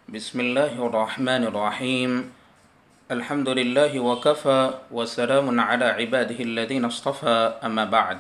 بسم الله الرحمن الرحيم. الحمد لله وكفى وسلام على عباده الذين اصطفى أما بعد.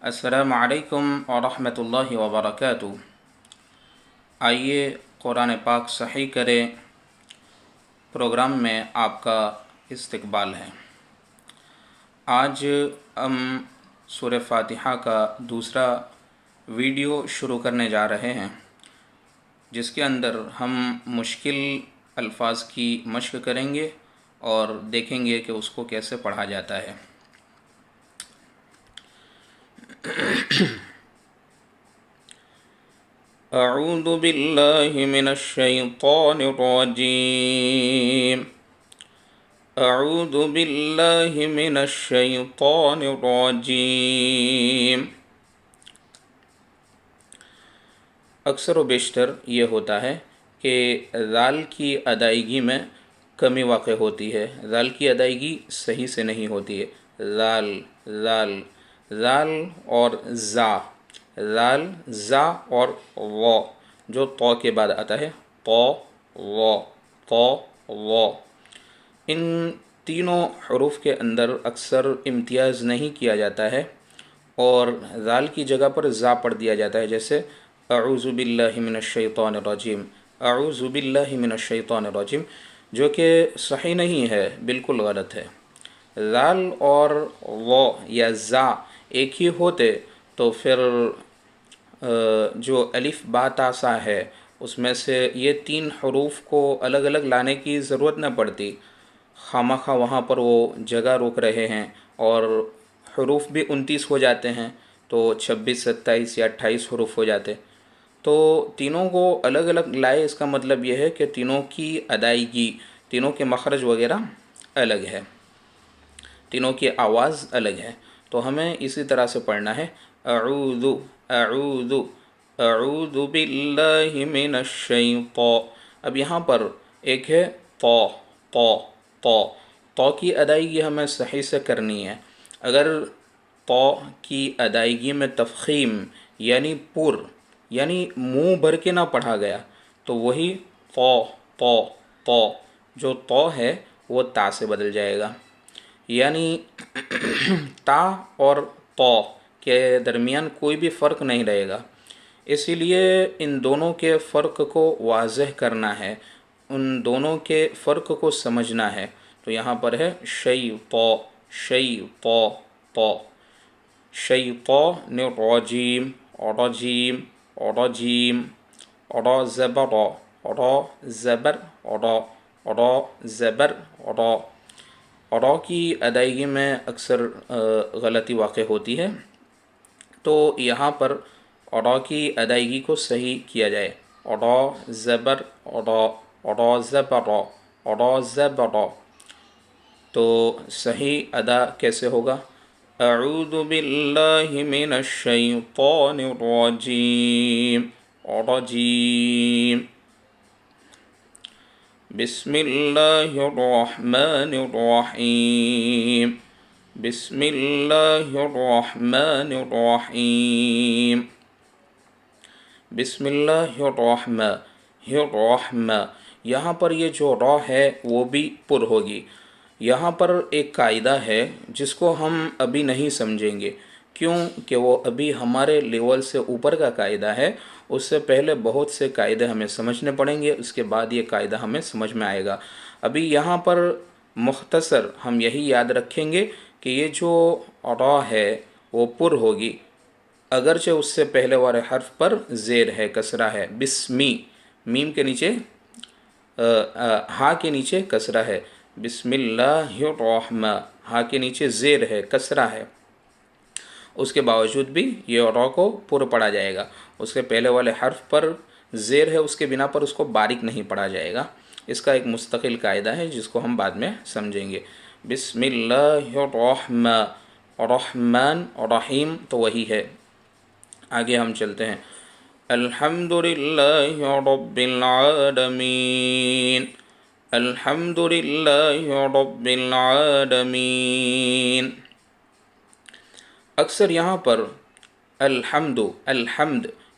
السلام علیکم ورحمۃ اللہ وبرکاتہ. آئیے قرآن پاک صحیح کرے پروگرام میں آپ کا استقبال ہے. آج ہم سورہ فاتحہ کا دوسرا ویڈیو شروع کرنے جا رہے ہیں، جس کے اندر ہم مشکل الفاظ کی مشق کریں گے اور دیکھیں گے کہ اس کو کیسے پڑھا جاتا ہے. اعوذ باللہ من الشیطان الرجیم. اعوذ باللہ من الشیطان الرجیم. اکثر و بیشتر یہ ہوتا ہے کہ ذال کی ادائیگی میں کمی واقع ہوتی ہے، ذال کی ادائیگی صحیح سے نہیں ہوتی ہے. ذال ذال ذال اور زا، ذال زا اور و جو تو کے بعد آتا ہے، تو و. ان تینوں حروف کے اندر اکثر امتیاز نہیں کیا جاتا ہے اور ذال کی جگہ پر زا پڑھ دیا جاتا ہے، جیسے اعوذ باللہ من الشیطان الرجیم. اعوذ باللہ من الشیطان الرجیم جو کہ صحیح نہیں ہے، بالکل غلط ہے. ذال اور و یا زا ایک ہی ہوتے تو پھر جو الف با تا سا ہے اس میں سے یہ تین حروف کو الگ الگ لانے کی ضرورت نہ پڑتی. خامخواہ وہاں پر وہ جگہ روک رہے ہیں اور حروف بھی 29 ہو جاتے ہیں، تو 26 27 یا 28 حروف ہو جاتے. تو تینوں کو الگ الگ لائے، اس کا مطلب یہ ہے کہ تینوں کی ادائیگی، تینوں کے مخرج وغیرہ الگ ہے، تینوں کی آواز الگ ہے. تو ہمیں اسی طرح سے پڑھنا ہے. اعوذ اعوذ اعوذ باللہ من الشیطان. اب یہاں پر ایک ہے تو کی ادائیگی ہمیں صحیح سے کرنی ہے. اگر تو کی ادائیگی میں تفخیم یعنی پر، یعنی منہ بھر کے نہ پڑھا گیا، تو وہی تو جو تو ہے وہ تا سے بدل جائے گا. یعنی تا اور تو کے درمیان کوئی بھی فرق نہیں رہے گا. اسی لیے ان دونوں کے فرق کو واضح کرنا ہے، ان دونوں کے فرق کو سمجھنا ہے. تو یہاں پر ہے شیطان الرجیم، رجیم رجیم، را زبر را زبر را زبر را. را کی ادائیگی میں اکثر غلطی واقع ہوتی ہے، تو یہاں پر را کی ادائیگی کو صحیح کیا جائے. را زبر را، را زبر را زبر. تو صحیح ادا کیسے ہوگا؟ اعوذ باللہ من الشیطان الرجیم، رجیم. بسم اللہ الرحمن الرحیم، بسم اللہ الرحمن الرحیم. بسم اللہ الرحمن. یہاں پر یہ جو را ہے وہ بھی پر ہوگی. یہاں پر ایک قاعدہ ہے جس کو ہم ابھی نہیں سمجھیں گے، کیوں کہ وہ ابھی ہمارے لیول سے اوپر کا قاعدہ ہے. اس سے پہلے بہت سے قاعدے ہمیں سمجھنے پڑیں گے، اس کے بعد یہ قاعدہ ہمیں سمجھ میں آئے گا. ابھی یہاں پر مختصر ہم یہی یاد رکھیں گے کہ یہ جو را ہے وہ پر ہوگی، اگرچہ اس سے پہلے والے حرف پر زیر ہے، کسرہ ہے. بسمی، میم کے نیچے ہاں کے نیچے کسرہ ہے. بسم اللہ الرحمن، ہاں کے نیچے زیر ہے، کسرہ ہے. اس کے باوجود بھی یہ را کو پر پڑھا جائے گا. اس کے پہلے والے حرف پر زیر ہے، اس کے بنا پر اس کو باریک نہیں پڑھا جائے گا. اس کا ایک مستقل قاعدہ ہے جس کو ہم بعد میں سمجھیں گے. بسم اللہ الرحمن، رحمن رحیم تو وہی ہے. آگے ہم چلتے ہیں. الحمد للہ رب العالمین، الحمد للہ رب العالمین. اکثر یہاں پر الحمد